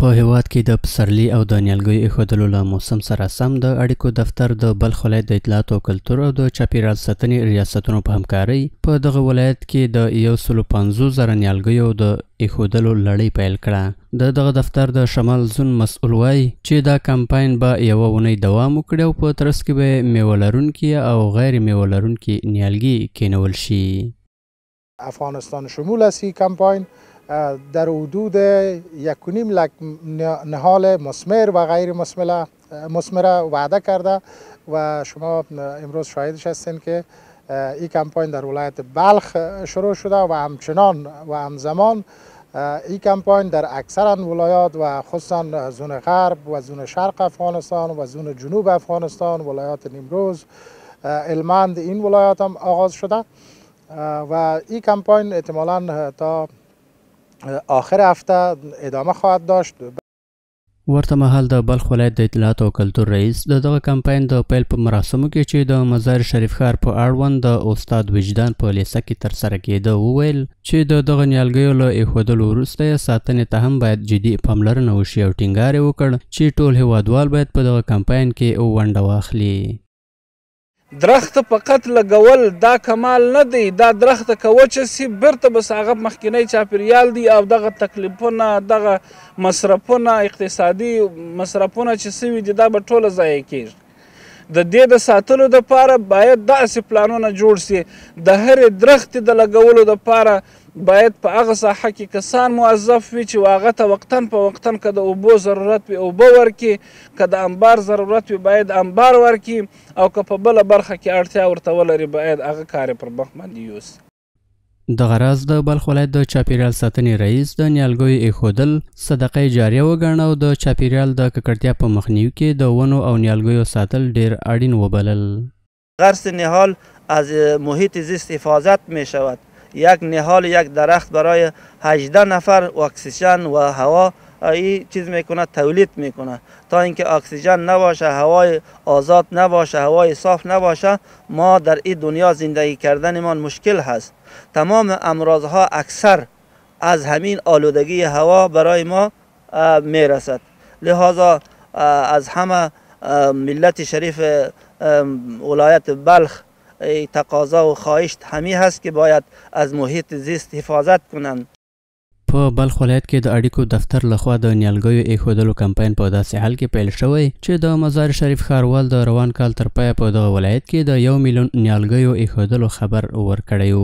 په هیواد کې د پسرلي او د نیالګیو ایښودلو له موسم سره سم د اړیکو دفتر د بلخ ولایت د اطلاعات او کلتور او د چاپیریال ساتنې ریاستونو په همکارۍ په دغه ولایت کې د 150,000 نیالګیو د ایښودلو لړۍ پیل کړه. د دغه دفتر د شمال زون مسؤل وایي چې دا کمپاین به یوه اونۍ دوام وکړي او په ترڅ کې به میوه لرونکي او غیر میوه لرونکي نیالګي کینول شي. افغانستان شمول است این کمپاین در حدود 1.5 لک نهال مثمر و غیر مثمره وعده کرده و شما امروز شاهدش هستین که این کمپاین در ولایت بلخ شروع شده و همچنان و همزمان این کمپاین در اکثر ولایات و خصوصا زون غرب و زون شرق افغانستان و زون جنوب افغانستان، ولایات نیمروز، هلمند، این ولایات هم آغاز شده و این کمپاین احتمالاً تا آخر هفته ادامه خواهد داشت. ورته مهال د بلخ ولایت د اطلاعات او کلتور رئیس د دغه کمپاین د پیل په مراسمو کې چې د مزار شریف ښار په اړوند د استاد وجدان په لیسه کې ترسره کېده وویل چې د دغه نیالګیو له ایښودلو وروسته یې ساتنې ته هم باید جدي پاملرنه وشي او ټینګار یې وکړ چې ټول هیوادوال باید په دغه کمپاین کې ونډه واخلي. درخت فقط لګول دا کمال نه دی، دا درخت که وچه سي بیرته بس هغه مخکینی چاپیریال دی او دغه تکلیفونه، دغه مصرفونه، اقتصادي مصرفونه چې سوي دي دا به ټوله ضایع کیږي. د دې د ساتلو دپاره باید داسې پلانونه جوړ سي د هرې درختې د لګولو دپاره باید په هغه ساحه کې کسان موظف وي چې هغه ته وقتاً په وقتاً که د اوبو ضرورت وي اوبه ورکړي، که د انبار ضرورت وي باید انبار ورکړي او که په بله برخه کې اړتیا ورته ولري باید هغه کار یې پر مخ باندې یوسي. دغه راز د بلخ ولایت د چاپیریال ساتنې رئیس د نیالګیو ایښودل صدقه جاریه وګڼه او د چاپیریال د ککړتیا په مخنیوي کې د ونو او نیالګیو ساتل ډیر اړین وبلل. غرس نهال از محیط زیست حفاظت می شود. یک نهال یک درخت برای 18 نفر اکسیژن و هوا این چیز میکنه، تولید میکنه. تا اینکه اکسیژن نباشه، هوای آزاد نباشه، هوای صاف نباشه، ما در این دنیا زندگی کردنمان مشکل هست. تمام امراض ها اکثر از همین آلودگی هوا برای ما میرسد. لذا از همه ملت شریف ولایت بلخ تقاضا و خواهش همی هست که باید از محیط زیست حفاظت کنند. په بلخ ولایت کې د اړیکو دفتر لخوا د نیالګیو ایښودلو کمپاین په داسې حال کې پیل شوی چې د مزار شریف ښاروال د روان کال تر پایه په دغه ولایت کې د 1 میلیون نیالګیو ایښودلو خبر ورکړی و.